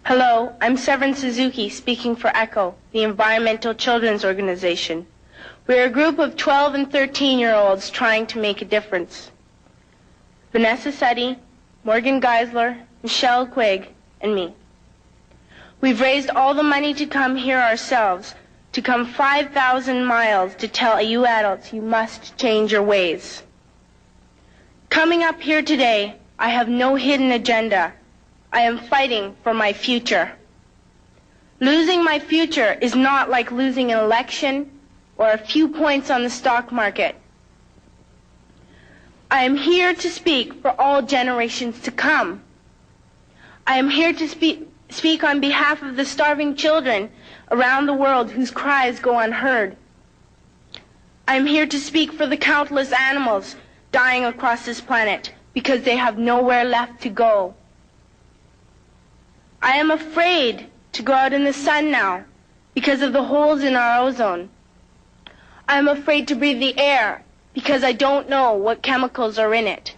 Hello, I'm Severn Suzuki, speaking for ECHO, the Environmental Children's Organization. We're a group of 12 and 13-year-olds trying to make a difference. Vanessa Seti, Morgan Geisler, Michelle Quigg, and me. We've raised all the money to come here ourselves, to come 5,000 miles to tell you adults you must change your ways. Coming up here today, I have no hidden agenda. I am fighting for my future. Losing my future is not like losing an election or a few points on the stock market. I am here to speak for all generations to come. I am here to speak on behalf of the starving children around the world whose cries go unheard. I am here to speak for the countless animals dying across this planet because they have nowhere left to go. I am afraid to go out in the sun now because of the holes in our ozone. I am afraid to breathe the air because I don't know what chemicals are in it.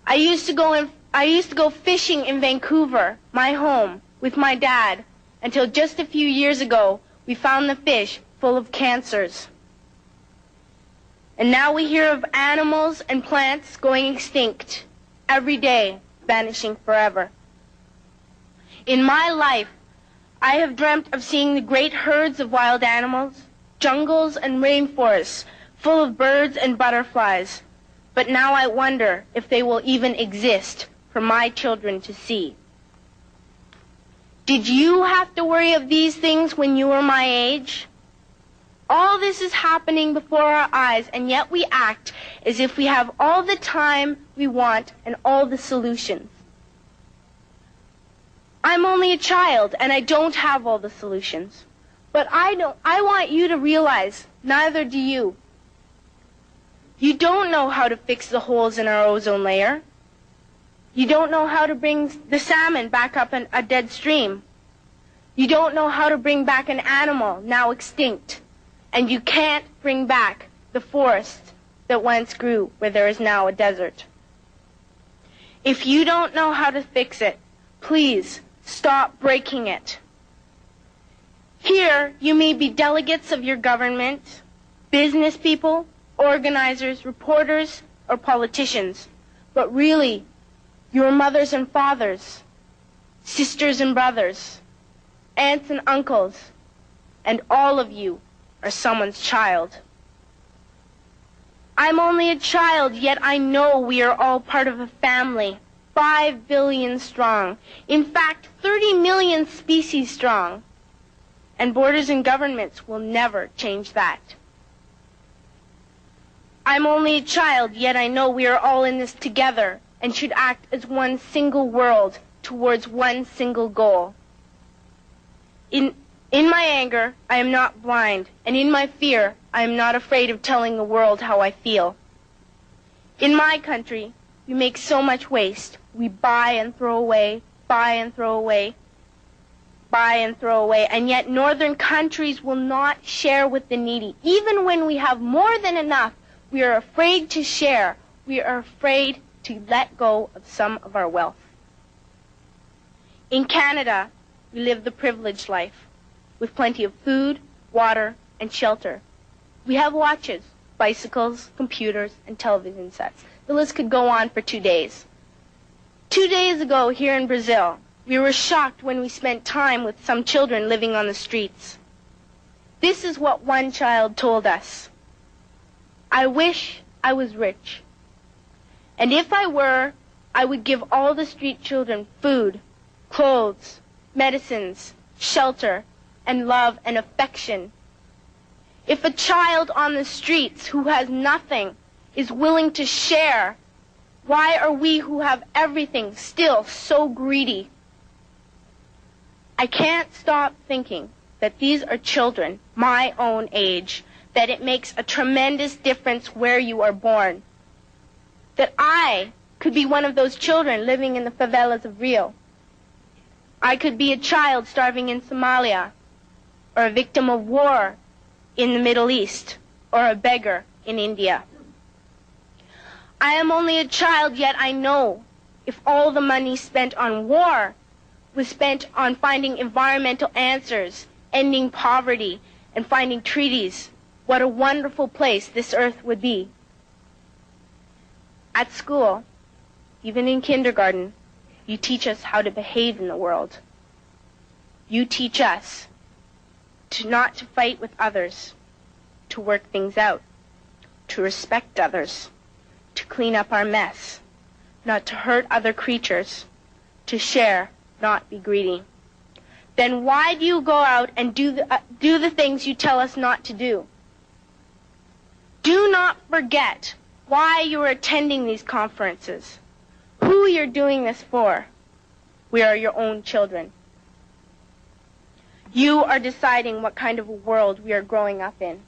I used to go fishing in Vancouver, my home, with my dad, until just a few years ago we found the fish full of cancers. And now we hear of animals and plants going extinct, every day vanishing forever. In my life, I have dreamt of seeing the great herds of wild animals, jungles and rainforests full of birds and butterflies. But now I wonder if they will even exist for my children to see. Did you have to worry of these things when you were my age? All this is happening before our eyes, and yet we act as if we have all the time we want and all the solutions. I'm only a child, and I don't have all the solutions. But I want you to realize, neither do you. You don't know how to fix the holes in our ozone layer. You don't know how to bring the salmon back up a dead stream. You don't know how to bring back an animal now extinct. And you can't bring back the forest that once grew where there is now a desert. If you don't know how to fix it, please stop breaking it. Here, you may be delegates of your government, business people, organizers, reporters, or politicians, but really, your mothers and fathers, sisters and brothers, aunts and uncles, and all of you are someone's child. I'm only a child, yet I know we are all part of a family, 5 billion strong. In fact, 30 million species strong. And borders and governments will never change that. I'm only a child, yet I know we are all in this together and should act as one single world towards one single goal. In my anger, I am not blind, and in my fear, I am not afraid of telling the world how I feel. In my country, we make so much waste. We buy and throw away, buy and throw away, buy and throw away, and yet northern countries will not share with the needy. Even when we have more than enough, we are afraid to share. We are afraid to let go of some of our wealth. In Canada, we live the privileged life, with plenty of food, water, and shelter. We have watches, bicycles, computers, and television sets. The list could go on for 2 days. 2 days ago, here in Brazil, we were shocked when we spent time with some children living on the streets. This is what one child told us. I wish I was rich. And if I were, I would give all the street children food, clothes, medicines, shelter, and love and affection. If a child on the streets who has nothing is willing to share, why are we who have everything still so greedy? I can't stop thinking that these are children my own age, that it makes a tremendous difference where you are born. That I could be one of those children living in the favelas of Rio. I could be a child starving in Somalia, or a victim of war in the Middle East, or a beggar in India. I am only a child, yet I know if all the money spent on war was spent on finding environmental answers, ending poverty, and finding treaties, what a wonderful place this earth would be. At school, even in kindergarten, you teach us how to behave in the world. You teach us not to fight with others, to work things out, to respect others, to clean up our mess, not to hurt other creatures, to share, not be greedy. Then why do you go out and do the things you tell us not to do? Do not forget why you are attending these conferences, who you're doing this for. We are your own children. You are deciding what kind of a world we are growing up in.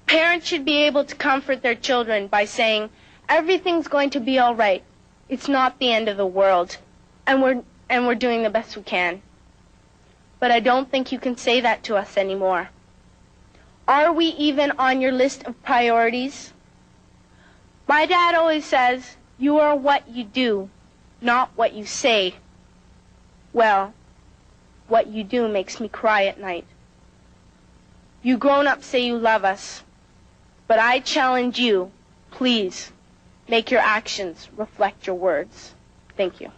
Parents should be able to comfort their children by saying, everything's going to be all right. It's not the end of the world, and we're doing the best we can. But I don't think you can say that to us anymore. Are we even on your list of priorities? My dad always says, you are what you do, not what you say. Well, what you do makes me cry at night. You grown-ups say you love us, but I challenge you, please, make your actions reflect your words. Thank you.